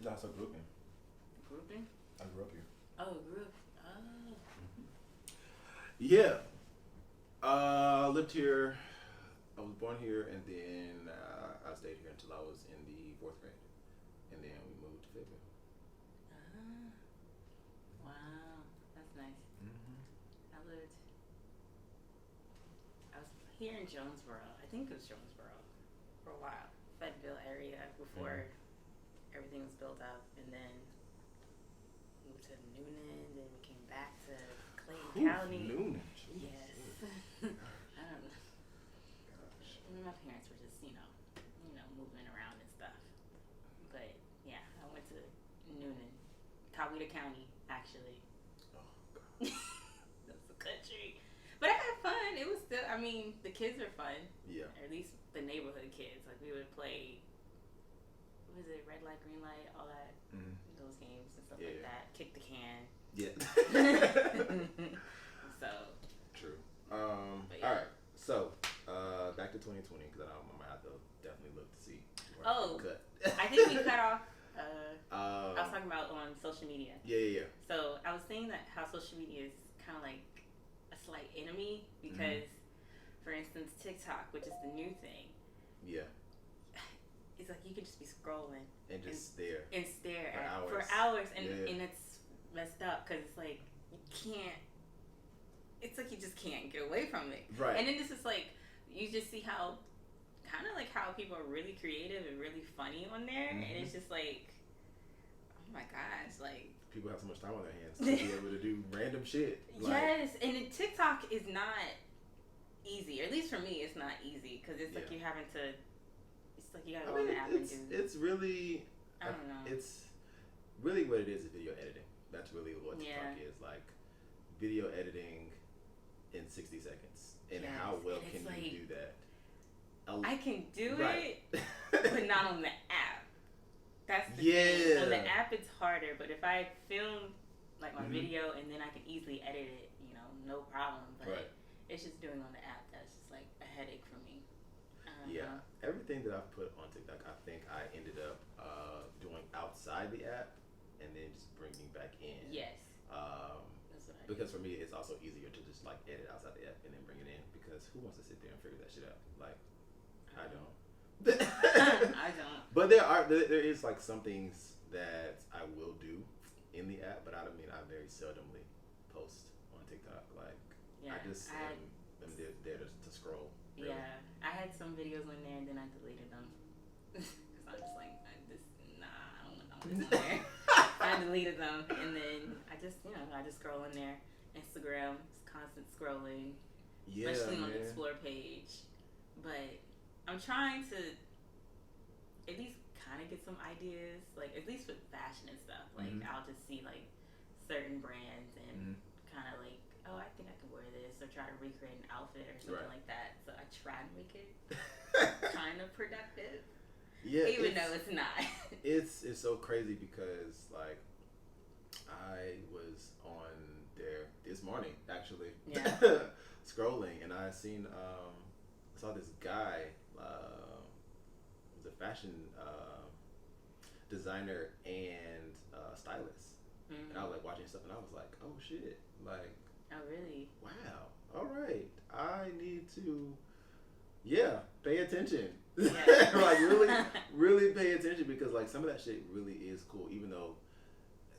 That's a grouping. Grouping? I grew up here. Oh, group. Oh. Yeah. Lived here. I was born here, and then I stayed here until I was in the fourth grade, and then we moved to Fayetteville. Ah. Wow. That's nice. Mm-hmm. I lived. I was here in Jonesboro. I think it was Jonesboro for a while. Fayetteville area before everything was built up, and then moved to Noonan. Then we came back to Clayton County. Noonan. Yes. I don't know. Gosh. I mean, my parents were just, moving around and stuff. But yeah, I went to Noonan, Coweta County, actually. Oh God. That's the country. But I had fun. It was still, the kids are fun. Yeah. Or at least the neighborhood kids. Like, we would play, what was it, red light, green light, all that, those games and stuff like that. Kick the can. Yeah. So. True. Yeah. All right. So, back to 2020 because I might have to definitely look to see. Cut. I think we cut off. I was talking about on social media. Yeah. So I was saying that how social media is kind of like a slight enemy because, for instance, TikTok, which is the new thing. Yeah. It's like you could just be scrolling and stare for hours, and it's messed up because it's like you can't. It's like you just can't get away from it. Right. And then this is like you just see how kind of like how people are really creative and really funny on there, and it's just like, oh my gosh, like people have so much time on their hands to be able to do random shit. Yes, and then TikTok is not easy, or at least for me, it's not easy because it's like you're having to. It's like you gotta go on the app and do. It's really. I don't know. It's really what it is video editing. That's really what TikTok is, like video editing in 60 seconds. And how well can you do that? I can do it, but not on the app. That's the thing. On the app, it's harder. But if I film like my video and then I can easily edit it, no problem. But it's just doing on the app that's just like a headache for me. Yeah, everything that I've put on TikTok, I think I ended up doing outside the app and then just bringing back in. Yes. That's what I because for me, it's also easier to just like edit outside the app and then bring it in because who wants to sit there and figure that shit out? Like, I don't. I don't. But there is like some things that I will do in the app, but I very seldomly post on TikTok. Like, I just am there to scroll. Really. Yeah, I had some videos on there and then I deleted them because I'm just like, I don't want this on there. I deleted them and then I just scroll in there. Instagram, it's constant scrolling, especially on the Explore page. But I'm trying to at least kind of get some ideas, like at least with fashion and stuff. Like I'll just see like certain brands and kind of like, oh, I think I can wear this, or try to recreate an outfit or something like that. So I try to make it kind of productive. Yeah, even though it's not. It's so crazy because like I was on there this morning actually, scrolling, and I saw this guy. Was a fashion designer and stylist, and I was like watching stuff, and I was like, oh shit, like. Oh really? Wow. All right. I need to, pay attention. Yeah. Like really pay attention because like some of that shit really is cool. Even though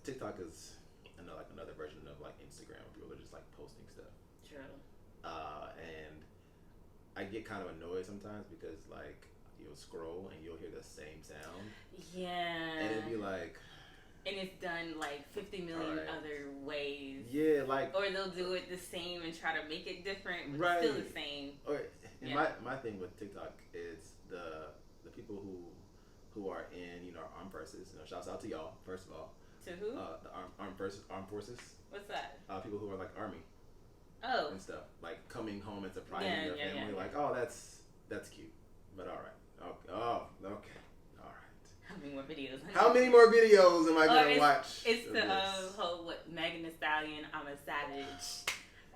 TikTok is, like another version of like Instagram. People are just like posting stuff. True. And I get kind of annoyed sometimes because like you'll scroll and you'll hear the same sound. Yeah. And it'd be like. And it's done like 50 million other ways. Yeah, like. Or they'll do it the same and try to make it different, but still the same. Or my thing with TikTok is the people who are in armed forces. Shouts out to y'all first of all. To who? The armed forces. What's that? People who are like army. Oh. And stuff like coming home and surprising their family. Like, oh, that's cute. But all right. Okay. Oh, okay. How many more videos? How many more videos am I gonna watch? It's the whole Megan Thee Stallion, I'm a savage.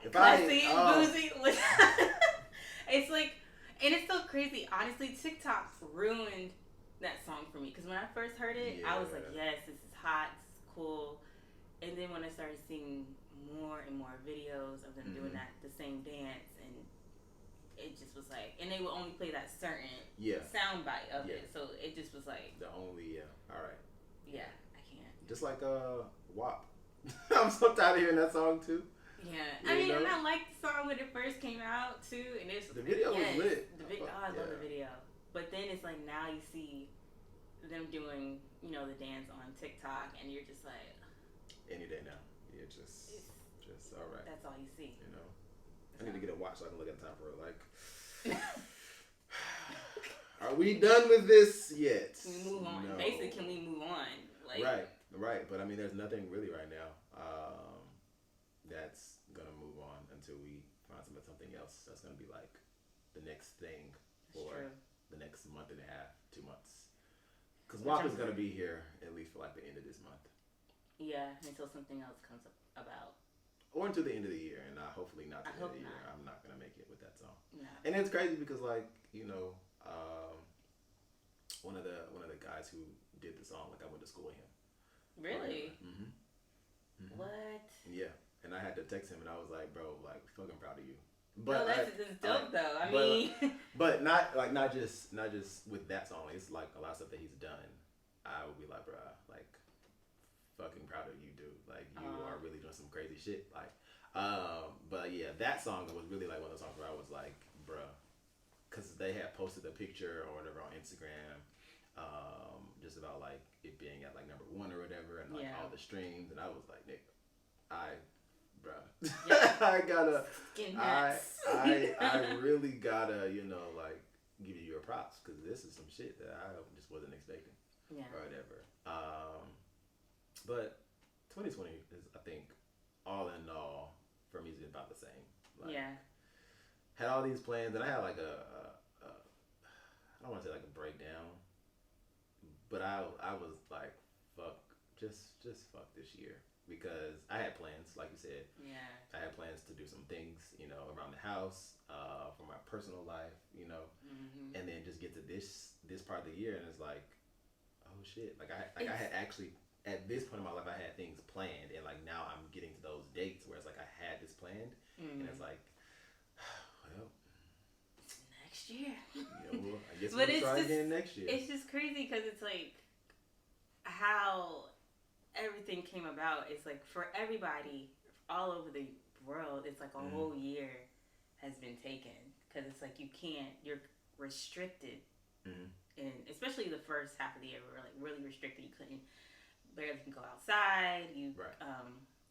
If boozy. It's like, and it's so crazy. Honestly, TikTok ruined that song for me. Because when I first heard it, I was like, yes, this is hot, this is cool. And then when I started seeing more and more videos of them doing the same dance, and it just was like, and they would only play that certain sound bite of it, so it just was like the only all right. Yeah, I can't. Just like WAP. I'm so tired of hearing that song too. Yeah, I mean, and I liked the song when it first came out too, and it's the video was lit. I love the video, but then it's like now you see them doing the dance on TikTok, and you're just like, any day now, just all right. That's all you see. I need to get a watch so I can look at the time for it. Like, are we done with this yet? Can we move on? No. Basically, can we move on? Like, right. But I mean, there's nothing really right now that's gonna move on until we find something else that's gonna be like the next thing for the next month and a half, 2 months. Because WAP is gonna be here at least for like the end of this month. Yeah, until something else comes about. Or until the end of the year, and hopefully not the end of the year. I'm not gonna make it with that song. No. And it's crazy because one of the guys who did the song, like I went to school with him. Really? Mm-hmm. What? Yeah, and I had to text him, and I was like, bro, like fucking proud of you. But that's dope though. I mean, but not just with that song. It's like a lot of stuff that he's done. I would be like, bro, like fucking proud of you, dude. Like you are really doing some crazy shit. Like, but yeah, that song was really like one of the songs where I was like, bro, because they had posted a picture or whatever on Instagram, just about like it being at like number 1 or whatever, and like all the streams, and I was like, Nick, bruh, I gotta, I really gotta, like give you your props because this is some shit that I just wasn't expecting, or whatever. But 2020 is, I think, all in all, for me, is about the same. Like, had all these plans, and I had like I don't want to say like a breakdown, but I was like, fuck, just fuck this year. Because I had plans, like you said. Yeah. I had plans to do some things, around the house, for my personal life, and then just get to this part of the year, and it's like, oh shit! Like I had actually, at this point in my life, I had things planned, and like now I'm getting to those dates where it's like I had this planned, and it's like, well, next year. Well, I guess we'll try again next year. It's just crazy because it's like how everything came about. It's like for everybody all over the world, it's like a whole year has been taken because it's like you're restricted, and especially the first half of the year, we were like really restricted. You barely can go outside. You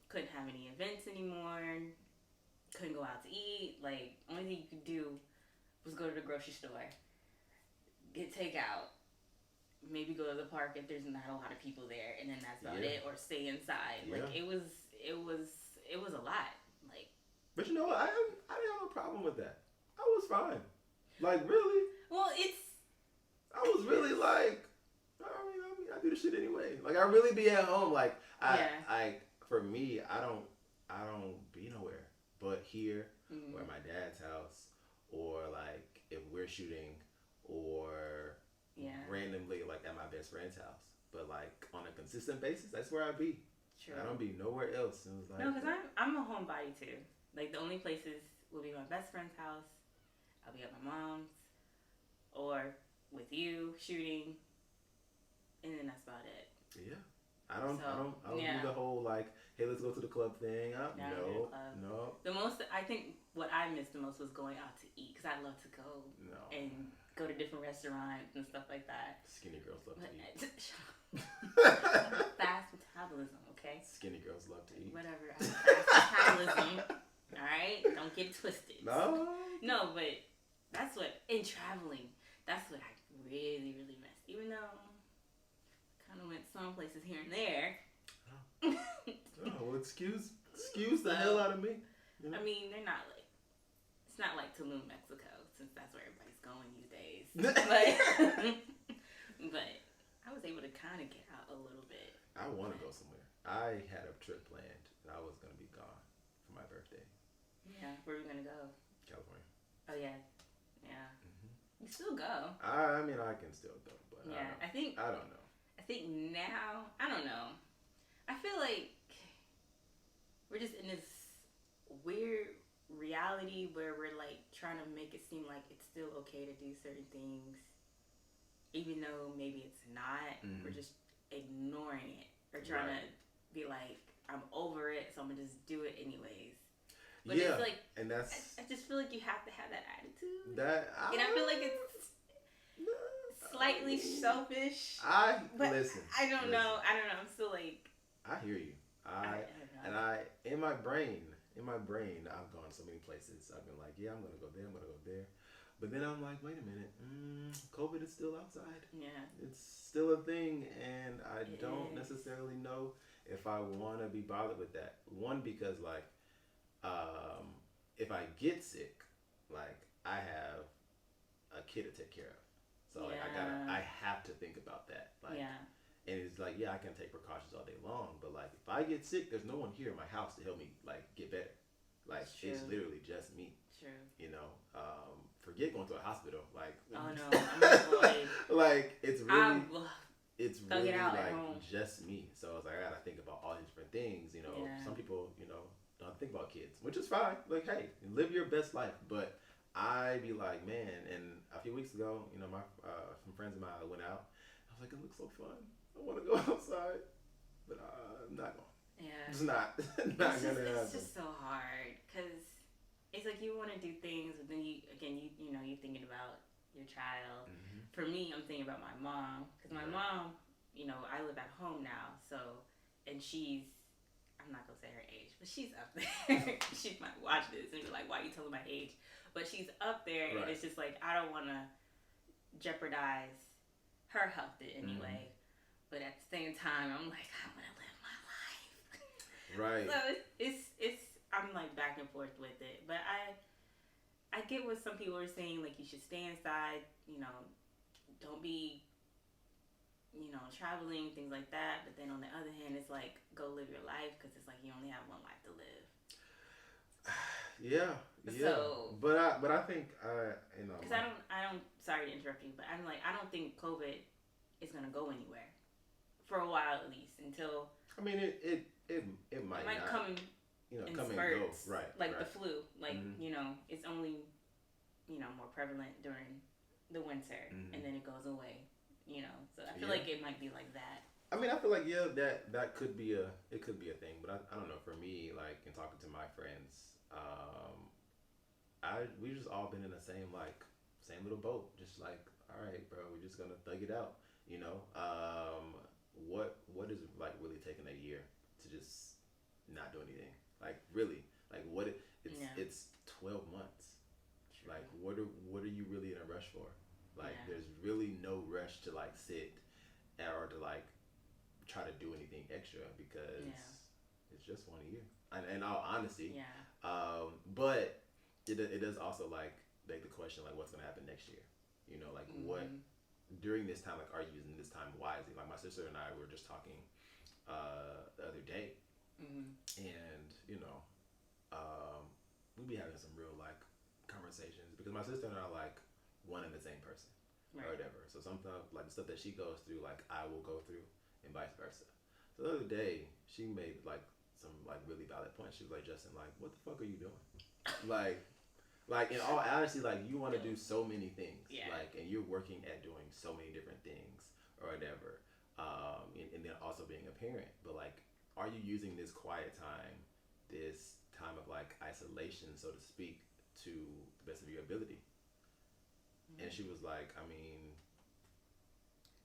couldn't have any events anymore. Couldn't go out to eat. Like only thing you could do was go to the grocery store, get takeout. Maybe go to the park if there's not a lot of people there, and then that's about it. Or stay inside. Like it was a lot. Like, but you know what? I didn't have a problem with that. I was fine. Like really. Well, I was really like, I mean, I do the shit anyway. Like I really be at home. Like for me, I don't be nowhere but here or at my dad's house, or like if we're shooting, or randomly like at my best friend's house. But like on a consistent basis, that's where I be. True. I don't be nowhere else. It was like, no, because I'm a homebody too. Like the only places will be my best friend's house. I'll be at my mom's, or with you shooting, and then that's about it. Yeah. I don't do the whole like, hey, let's go to the club thing. No. The most, I think what I missed the most was going out to eat, because I love to go and go to different restaurants and stuff like that. Skinny girls love to eat. Fast metabolism, okay? Skinny girls love to eat. Whatever. Fast metabolism. Alright? Don't get it twisted. No, but that's what, in traveling, that's what I really, really miss. Even though I kind of went some places here and there. Well, excuse the hell out of me. I mean, they're not like, it's not like Tulum, Mexico, since that's where everybody's going these days. But I was able to kind of get out a little bit. I want to go somewhere. I had a trip planned, and I was going to be gone for my birthday. Yeah, where are we going to go? California. Oh, yeah. Yeah. You still go. I mean, I can still go, but Yeah, I think. I don't know. I think now, I don't know. I feel like we're just in this weird reality where we're like trying to make it seem like it's still okay to do certain things, even though maybe it's not. Mm-hmm. We're just ignoring it or trying to be like, I'm over it, so I'm gonna just do it anyways. But it's like, and that's. I just feel like you have to have that attitude. And I feel like it's slightly selfish. Listen. I don't know. I'm still like. I hear you. In my brain, I've gone so many places. I've been like, yeah, I'm gonna go there. I'm gonna go there. But then I'm like, wait a minute. COVID is still outside. Yeah. It's still a thing, and I don't necessarily know if I want to be bothered with that. One, because like, if I get sick, like I have a kid to take care of, so like I have to think about that. Like, and it's like, yeah, I can take precautions all day long, but like if I get sick, there's no one here in my house to help me like get better. Like it's literally just me. True. You know, forget going to a hospital. Like, oh no, I'm not going. Like it's really like just me. So I was like, I gotta think about all these different things. You know, some people, you know, don't think about kids, which is fine. Like, hey, live your best life. But I be like, man, and a few weeks ago, you know, my some friends of mine went out. I was like, it looks so fun. I want to go outside, but I'm not going. Yeah, it's not gonna happen. It's just so hard because it's like you want to do things, but then you know you're thinking about your child. Mm-hmm. For me, I'm thinking about my mom because my mom, you know, I live at home now, so and I'm not gonna say her age, but she's up there. She might watch this and be like, "Why are you telling my age?" But she's up there, and it's just like I don't want to jeopardize her health in any way. But at the same time, I'm like, I want to live my life. Right. So it's I'm like back and forth with it, but I get what some people are saying, like you should stay inside, you know, don't be, you know, traveling, things like that. But then on the other hand, it's like go live your life because it's like you only have one life to live. Yeah. So, but I think you know, because I don't. Sorry to interrupt you, but I'm like I don't think COVID is gonna go anywhere for a while at least until. I mean, it might not come. You know, in come spurts, and go, right? Like the flu, like you know, it's only, you know, more prevalent during the winter, and then it goes away. You know, so I feel like it might be like that. I mean, I feel like that could be a thing, but I don't know. For me, like in talking to my friends, we just all been in the same little boat, just like, all right, bro, we're just gonna thug it out. You know, what is like really taking a year to just not do anything? Like really, like it's 12 months. True. Like what are you really in a rush for? Like there's really no rush to like sit or to like try to do anything extra because it's just 1 year. And in all honesty, but it does also like beg the question like what's gonna happen next year? You know, like what during this time, like are you using this time wisely? Like my sister and I were just talking the other day. And you know, we be having some real like conversations because my sister and I are like one and the same person, or whatever. So sometimes like the stuff that she goes through, like I will go through, and vice versa. So the other day, she made like some like really valid points. She was like, Justin, like what the fuck are you doing? like in all honesty, like you want to do so many things, like, and you're working at doing so many different things or whatever, and then also being a parent, but like. Are you using this quiet time, this time of like isolation, so to speak, to the best of your ability? And she was like, I mean,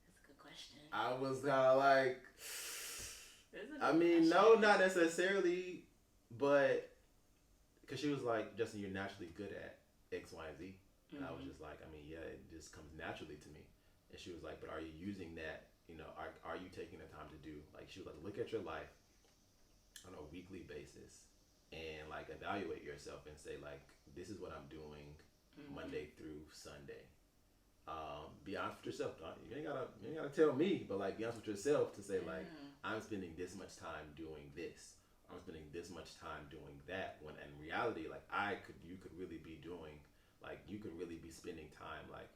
that's a good question. I was kind of like, I mean, no, not necessarily, but because she was like, Justin, you're naturally good at X, Y, and Z. And I was just like, I mean, yeah, it just comes naturally to me. And she was like, but are you using that? You know, are you taking the time to do, like, she was like, look at your life on a weekly basis and like evaluate yourself and say like, this is what I'm doing Monday through Sunday. Be honest with yourself. You ain't gotta tell me, but like be honest with yourself to say like, I'm spending this much time doing this. I'm spending this much time doing that. When in reality, like you could really be doing, like you could really be spending time like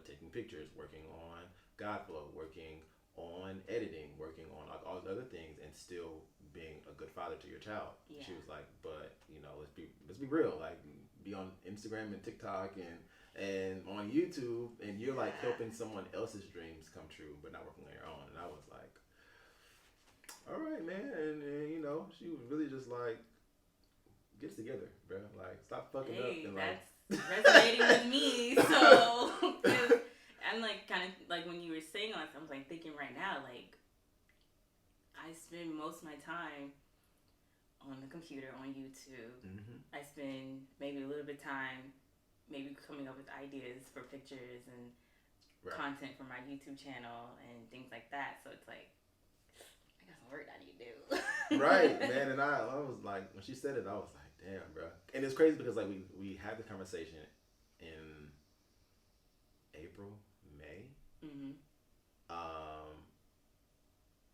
taking pictures, working on Godflow, working on editing, working on like all these other things, and still being a good father to your child. Yeah. She was like, but let's be real, like be on Instagram and TikTok and on YouTube, and you're like helping someone else's dreams come true, but not working on your own. And I was like, all right, man, and she was really just like, get it together, bro. Like, stop fucking up. And that's resonating with me. So I'm like, kind of like when you were saying all this, I was like thinking right now, like, I spend most of my time on the computer, on YouTube. Mm-hmm. I spend maybe a little bit of time maybe coming up with ideas for pictures and content for my YouTube channel and things like that. So it's like, I got some work I need to do. Right, man. And I was like, when she said it, I was like, damn, bro. And it's crazy because like we had the conversation in April, May. Mm-hmm.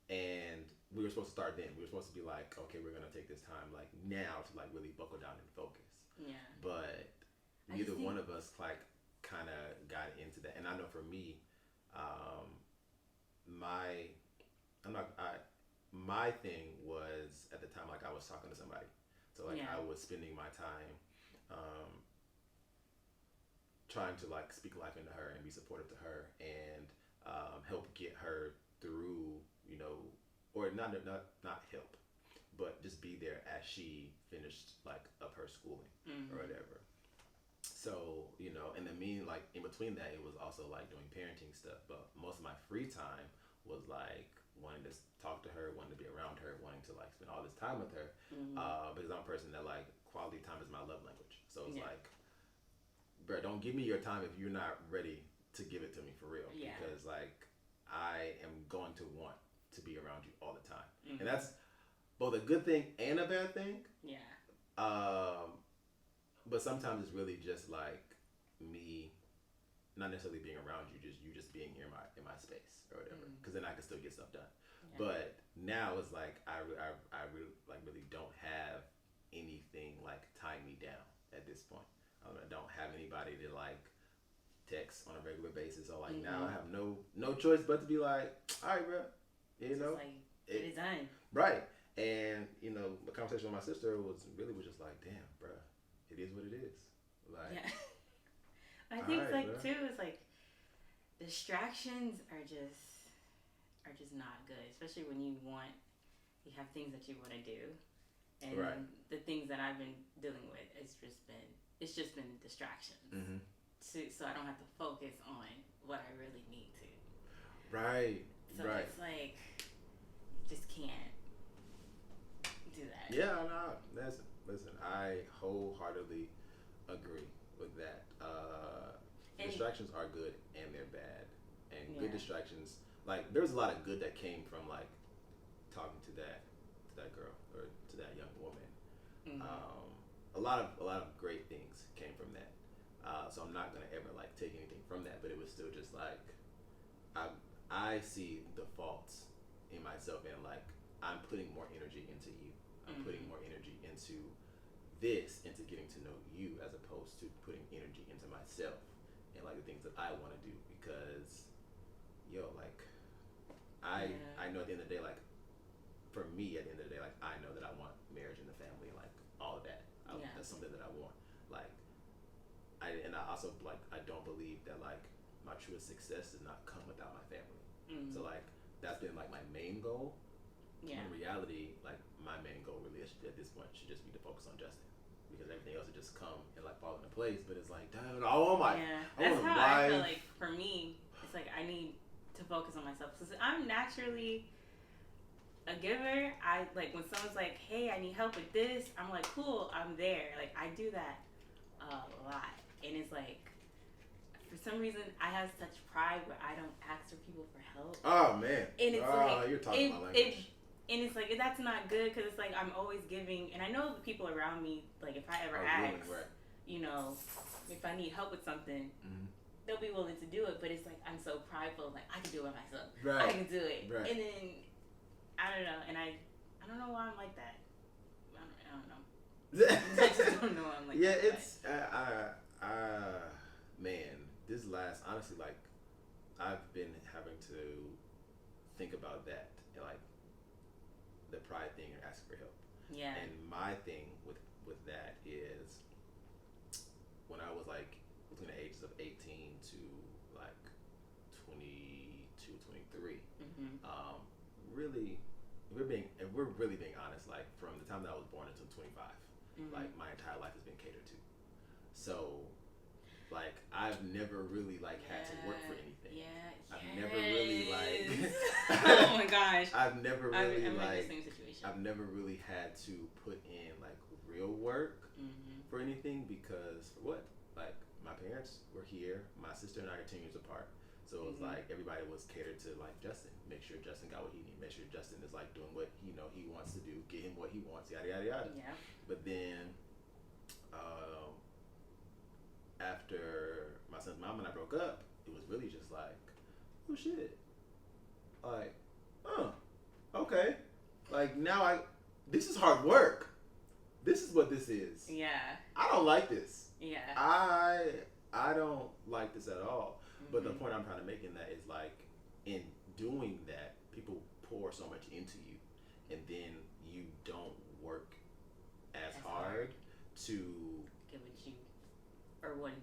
And we were supposed to start then. We were supposed to be like, okay, we're gonna take this time like now to like really buckle down and focus. Yeah. But neither one of us like kind of got into that. And I know for me, my thing was at the time like I was talking to somebody, so like I was spending my time trying to like speak life into her and be supportive to her and help get her through, or not help, but just be there as she finished like up her schooling or whatever. So, and then like in between that, it was also like doing parenting stuff. But most of my free time was like wanting to talk to her, wanting to be around her, wanting to like spend all this time with her. Because I'm a person that like quality time is my love language. So it's like, bro, don't give me your time if you're not ready to give it to me for real. Yeah. Because like I am going to want to be around you all the time. And that's both a good thing and a bad thing. Yeah. But sometimes it's really just like me, not necessarily being around you, just being here in my space or whatever. Because then I can still get stuff done. Yeah. But now it's like I really don't have anything like tying me down at this point. I don't have anybody to like text on a regular basis. So like now I have no choice but to be like, all right, bro, like, get it done. Right. And the conversation with my sister was just like, damn, bro. It is what it is. Like, I think it's like, bro. Too, it's like distractions are just not good, especially when you have things that you want to do, and the things that I've been dealing with, it's just been distractions. So I don't have to focus on what I really need to. Right. So it's like, you just can't do that. Yeah, no, listen, I wholeheartedly agree with that. Distractions are good and they're bad. And good distractions, like there's a lot of good that came from like talking to that girl or to that young woman. A lot of great things came from that. So I'm not gonna ever like take anything from that, but it was still just like I see the faults in myself and like I'm putting more energy into you. I'm putting more energy into this, into getting to know you, as opposed to putting energy into myself and like the things that I want to do. Because, like, I know at the end of the day, like, for me, at the end of the day, like, I know that I want marriage and the family, like, all of that. That's something that I want. Like, I also, like, I don't believe that, like, my truest success does not come without my family. So, like, that's been, like, my main goal. In reality, like my main goal really at this point should just be to focus on Justin, because everything else would just come and like fall into place. But it's like, damn, that's how I feel like for me. It's like I need to focus on myself. So I'm naturally a giver. I like when someone's like, hey, I need help with this. I'm like, cool, I'm there. Like I do that a lot, and it's like for some reason I have such pride where I don't ask for people for help. Oh man, and it's like you're talking my language. And it's like, that's not good, because it's like I'm always giving, and I know the people around me, like if I ever ask, if I need help with something, they'll be willing to do it, but it's like I'm so prideful, like I can do it myself. I can do it. And then, I don't know, and I don't know why I'm like that. I don't know. I just don't know why I'm like that. Yeah, it's, man, this last, honestly, like, I've been having to think about that, and like the pride thing and asking for help. Yeah. And my thing with that is when I was like between the ages of 18 to like 22, 23, really, if we're really being honest, like from the time that I was born until 25, like my entire life has been catered to. So, like, I've never really like had to work for anything. Yeah. I've never really like. Oh my gosh. I've never really I'm like. in the same situation. I've never really had to put in like real work for anything because for what? Like my parents were here. My sister and I are 10 years apart. So it was like everybody was catered to like Justin. Make sure Justin got what he needed. Make sure Justin is like doing what he wants to do. Get him what he wants. Yada yada yada. Yeah. But then, after my son's mom and I broke up, it was really just like, oh shit. Like, okay. Like now this is hard work. This is what this is. Yeah. I don't like this. Yeah. I don't like this at all. But the point I'm trying to make in that is like, in doing that, people pour so much into you, and then you don't work as hard to give what you or what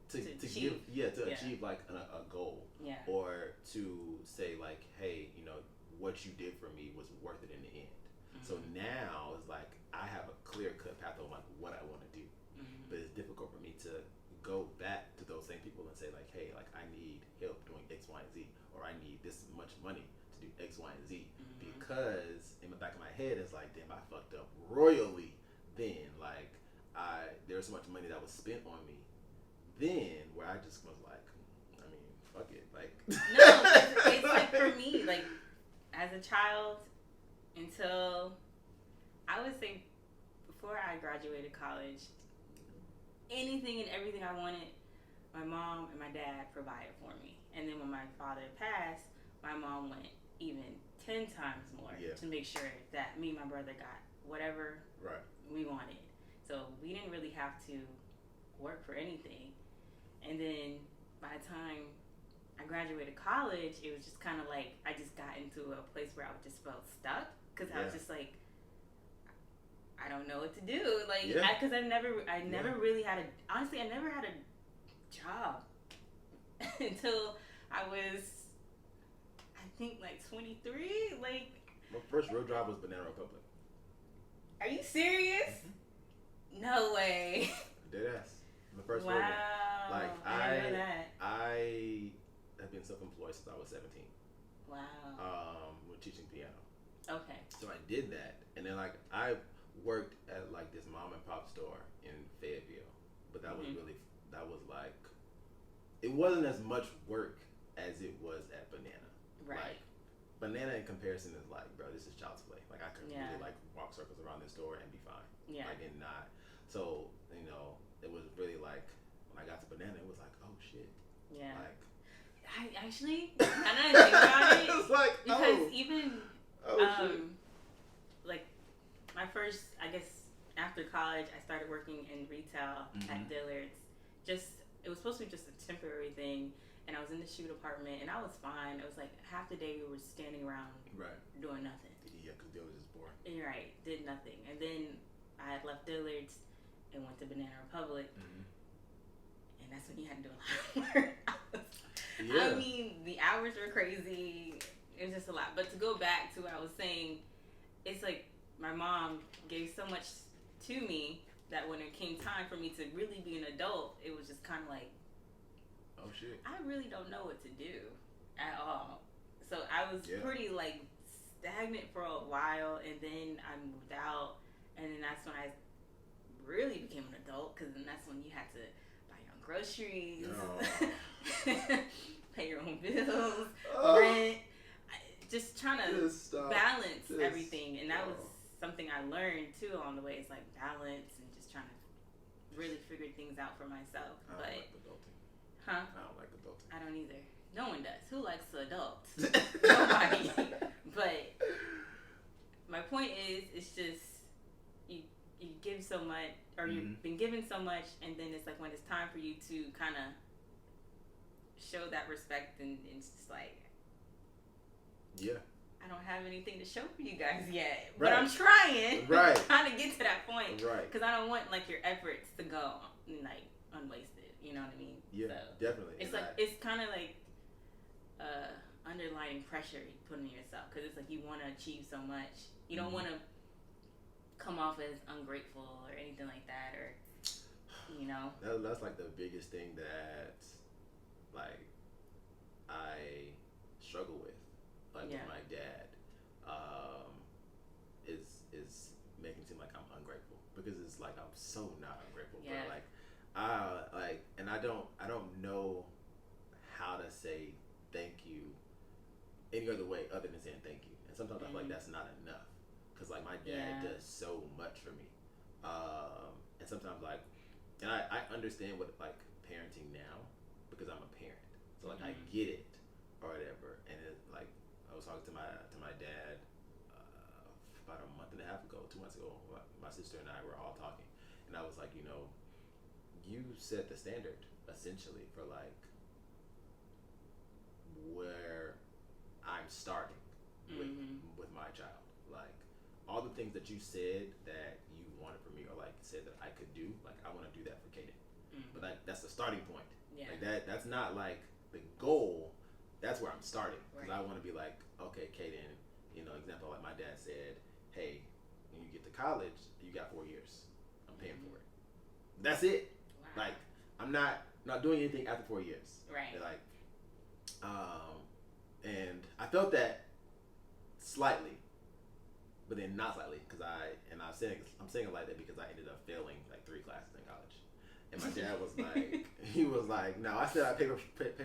to achieve. Achieve like a goal, or to say like, hey, what you did for me was worth it in the end. So now it's like I have a clear cut path on like what I want to do, but it's difficult for me to go back to those same people and say like, hey, like I need help doing X, Y, and Z, or I need this much money to do X, Y, and Z, because in the back of my head it's like, damn, I fucked up royally. Then like there was so much money that was spent on me. Then where I just was like, I mean, fuck it, like. No, it's like for me, like as a child, until I would say before I graduated college, anything and everything I wanted, my mom and my dad provided for me. And then when my father passed, my mom went even 10 times more to make sure that me and my brother got whatever we wanted. So we didn't really have to work for anything. And then by the time I graduated college, it was just kind of like I just got into a place where I just felt stuck because I was just like, I don't know what to do. Like, because I never really had honestly, I never had a job until I was, I think, like 23. Like, my first real job was Banana Republic. Are you serious? No way. Deadass. My first real job. Like, I didn't know that. I have been self-employed since I was 17. Wow. With teaching piano. Okay. So I did that, and then like I worked at like this mom and pop store in Fayetteville, but that was like, it wasn't as much work as it was at Banana. Right. Like, Banana in comparison is like, bro, this is child's play. Like I could really like walk circles around this store and be fine. Yeah. Like and not. So it was really like when I got to Banana, it was like, oh shit. Yeah. Like. I actually, I don't think about it. It's like, because even, like, my first, I guess, after college, I started working in retail at Dillard's. It was supposed to be just a temporary thing, and I was in the shoe department, and I was fine. It was like half the day we were standing around doing nothing. Yeah, because Dillard's is boring. Right, did nothing. And then I had left Dillard's and went to Banana Republic, and that's when you had to do a lot of work. I mean, the hours were crazy. It was just a lot. But to go back to what I was saying, it's like my mom gave so much to me that when it came time for me to really be an adult, it was just kind of like, oh shit, I really don't know what to do at all. So I was pretty like stagnant for a while, and then I moved out, and then that's when I really became an adult, because then that's when you had to buy your own groceries, pay your own bills, rent, just trying to balance everything. And that was something I learned too along the way. It's like balance and just trying to really figure things out for myself. I don't like adulting. Huh? I don't like adulting. I don't either. No one does. Who likes to adult? Nobody. But my point is, it's just you give so much, or you've been given so much, and then it's like when it's time for you to kind of show that respect, and it's just like, yeah, I don't have anything to show for you guys yet, right. but I'm trying. Right. I'm trying to get to that point. Right. Because I don't want like your efforts to go like unwasted. You know what I mean? Yeah, so, definitely. It's like it's kind of like underlying pressure you put on yourself, because it's like you want to achieve so much. You don't want to come off as ungrateful or anything like that, or you know. That's like the biggest thing that like I struggle with, like with my dad, is making it seem like I'm ungrateful, because it's like I'm so not ungrateful, but and I don't know how to say thank you any other way other than saying thank you, and sometimes I feel like that's not enough, because like my dad does so much for me, and sometimes like, and I understand what like parenting now, because I'm a parent, so like I get it or whatever, and it, like I was talking to my dad about a month and a half ago, 2 months ago. My sister and I were all talking, and I was like, you know, you set the standard essentially for like where I'm starting with my child. Like all the things that you said that you wanted from me, or like said that I could do, like I want to do that for Kaden. But that's the starting point. Yeah. Like that's not like the goal. That's where I'm starting, because I want to be like, okay, Kaden, you know, example, like my dad said, hey, when you get to college, you got 4 years. I'm paying for it. That's it. Wow. Like I'm not doing anything after 4 years. Right. Like, and I felt that slightly, but then not slightly, because I'm saying it like that because I ended up failing like 3 classes in college, and my dad was like, he was like, no, I said I pay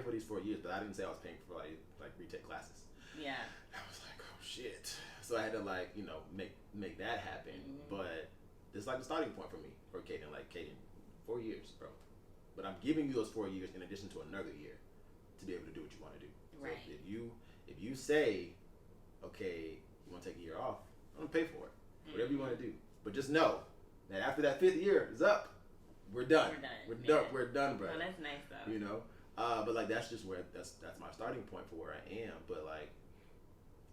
for these 4 years, but I didn't say I was paying for like retake classes. Yeah. I was like, oh shit. So I had to like, you know, make that happen. But it's like the starting point for me, for Kaden. Like, Kaden, 4 years, bro. But I'm giving you those 4 years in addition to another year to be able to do what you want to do. Right. So if you say, okay, you want to take a year off, I'm gonna pay for it. Whatever you want to do. But just know that after that 5th year is up, we're done. We're done, bro. Oh, that's nice though. You know, but like that's just where that's my starting point for where I am. But like,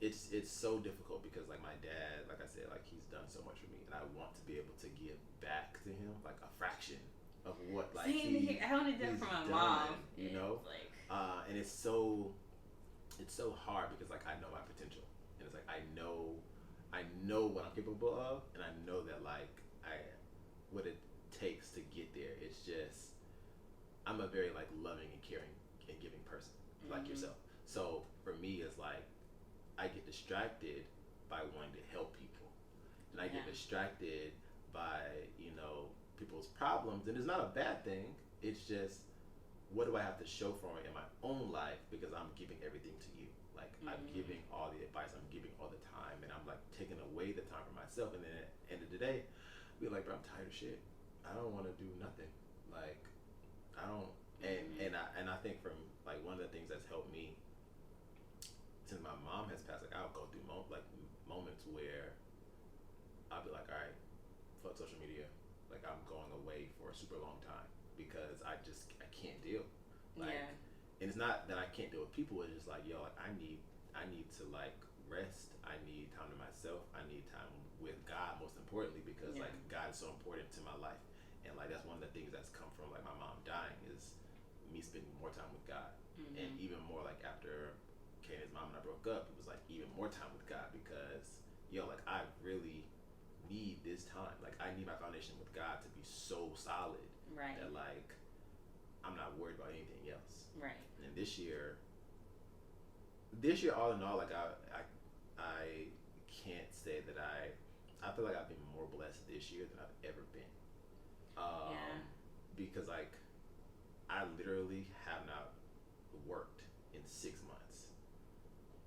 it's so difficult because like my dad, like I said, like he's done so much for me, and I want to be able to give back to him like a fraction of what like I want to do it for my mom. You know, like, and it's so hard because like I know my potential, and it's like I know what I'm capable of, and I know that like what it takes to get there. It's just I'm a very like loving and caring and giving person, like yourself. So for me, it's like I get distracted by wanting to help people, and I get distracted by, you know, people's problems, and it's not a bad thing. It's just, what do I have to show for it in my own life, because I'm giving everything to you. Like I'm giving all the advice, I'm giving all the time, and I'm like taking away the time for myself, and then at the end of the day be like, bro, I'm tired of shit. I don't want to do nothing. Like I don't, and I think from like one of the things that's helped me since my mom has passed, like I'll go through moments where I'll be like, all right, fuck social media. Like I'm going away for a super long time because I can't deal. Like, and it's not that I can't deal with people. It's just like, yo, like I need to like rest. I need time to myself. I need time with God, most importantly, because like God is so important to my life. And like that's one of the things that's come from like my mom dying is me spending more time with God. And even more like after Kaden's mom and I broke up, it was like even more time with God, because yo, like I really need this time. Like I need my foundation with God to be so solid that like I'm not worried about anything else. Right. And this year all in all, like I can't say that I feel like I've been more blessed this year than I've ever been. Because like I literally have not worked in 6 months,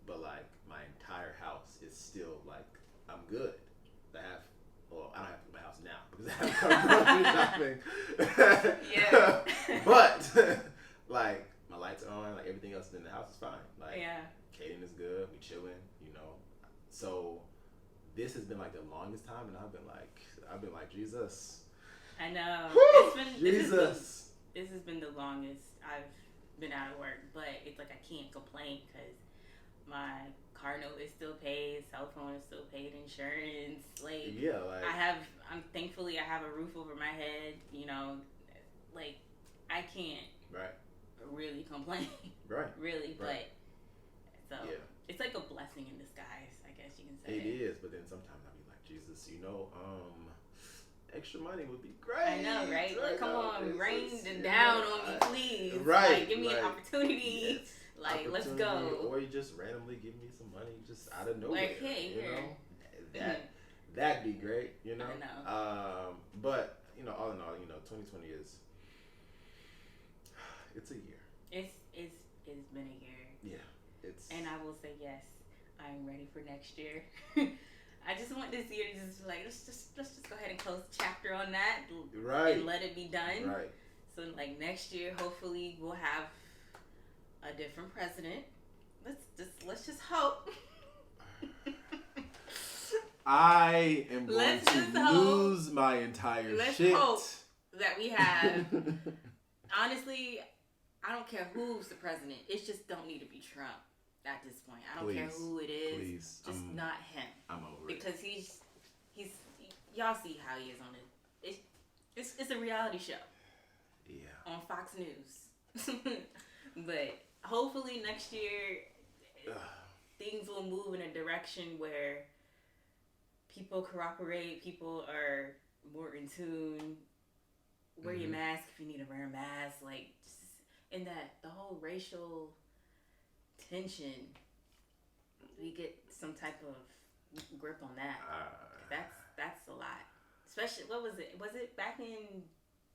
but like my entire house is still like I'm good. I don't have to do my house now because I have grocery shopping. But like my lights are on, like everything else in the house is fine. Like Kaden is good, we chilling, you know. So this has been like the longest time, and I've been like Jesus. I know. Whew, Jesus. This has been the longest I've been out of work, but it's like I can't complain because my car note is still paid, cell phone is still paid, insurance. Like, I'm thankfully I have a roof over my head. You know, like I can't really complain. Really, right. But so it's like a blessing in disguise, I guess you can say. It is, but then sometimes I'll be like, Jesus, extra money would be great. I know, right? Like, come on, rain down on me, please. Right. Like, give me an opportunity. Yes. Like, let's go. Or you just randomly give me some money just out of nowhere. Like, hey, here. That'd be great, you know? I know. But, all in all, 2020 is, it's a year. It's been a year. Yeah. And I will say, yes, I'm ready for next year. I just want this year to just like let's just go ahead and close the chapter on that, and let it be done. Right. So like next year, hopefully we'll have a different president. Let's just hope. I am going to lose my entire shit. Let's hope that we have. Honestly, I don't care who's the president. It just don't need to be Trump. At this point, I don't care who it is. Please. Just not him. I'm over because he's y'all see how he is on it. It's a reality show. Yeah. On Fox News. But hopefully next year things will move in a direction where people cooperate, people are more in tune. Wear your mask if you need to wear a mask. Like, just, and that the whole racial tension, we get some type of grip on that. That's a lot. Especially, what was it? Was it back in,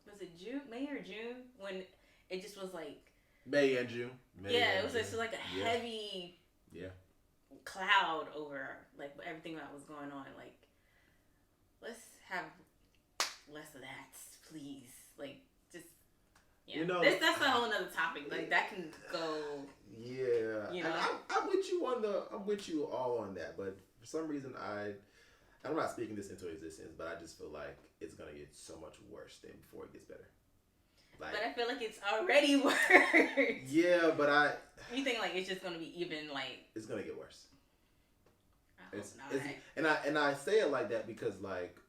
was it May or June? When it just was like... May and June. It was just like a heavy cloud over like everything that was going on. Like, let's have less of that, please. Like, just... Yeah. That's a whole nother topic. Like, that can go... Yeah, I'm with you all on that, but for some reason I'm not speaking this into existence, but I just feel like it's gonna get so much worse than before it gets better. Like, but I feel like it's already worse. Yeah, but you think like it's just gonna be even like it's gonna get worse. I hope not. And I say it like that because like,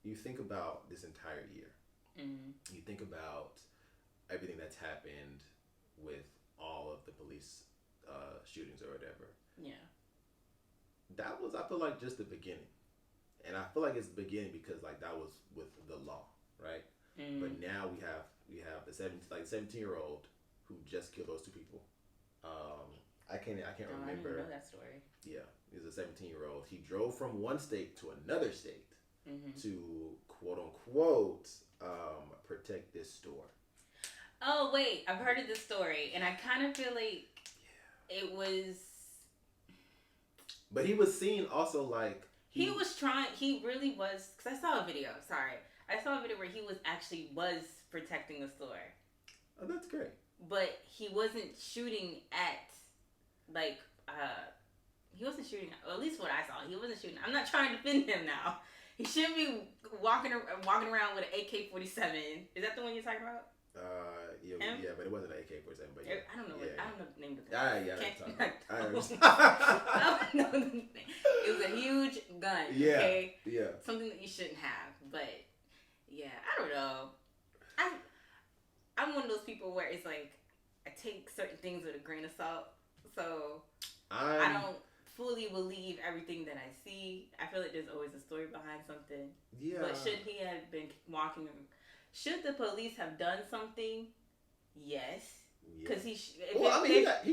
you think about this entire year. Mm-hmm. You think about everything that's happened with all of the police shootings or whatever. Yeah. That was, I feel like, just the beginning. And I feel like it's the beginning because like that was with the law, right? Mm. But now we have the 17-year-old who just killed those two people. I can't remember. I didn't know that story. Yeah, he's a 17-year-old. He drove from one state to another state to quote unquote protect this store. Oh wait, I've heard of this story, and I kind of feel like it was. But he was seen also like he was trying. He really was. Because I saw a video. Sorry, I saw a video where he was protecting the store. Oh, that's great. But he wasn't shooting at like he wasn't shooting at, well, at least what I saw. He wasn't shooting. I'm not trying to defend him now. He shouldn't be walking around with an AK-47. Is that the one you're talking about? Yeah, but it wasn't an AK-47. But yeah, I don't know. I don't know the name of the gun. I don't know. It was a huge gun. Yeah. Okay? Yeah. Something that you shouldn't have. But yeah, I don't know. I'm one of those people where it's like I take certain things with a grain of salt. So I don't fully believe everything that I see. I feel like there's always a story behind something. Yeah. But should he have been walking? Should the police have done something? Yes. Because he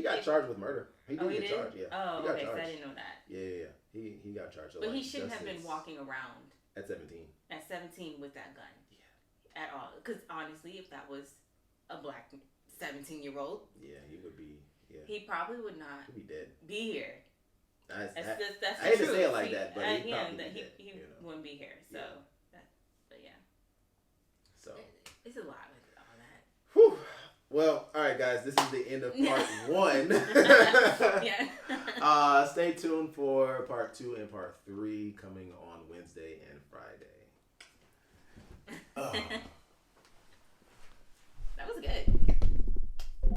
got charged with murder. He did get charged. Yeah. Oh, okay. So I didn't know that. Yeah. He got charged. But he shouldn't have been walking around at 17. At 17 with that gun. Yeah. At all. Because honestly, if that was a black 17-year-old, he would be. Yeah. He probably would not. He'd be dead. Be here. That's I hate to say it like that, but he wouldn't be here. So, but yeah. So it's a lot with all that. Whew. Well, all right, guys. This is the end of part 1. Yeah. Stay tuned for part 2 and part 3 coming on Wednesday and Friday.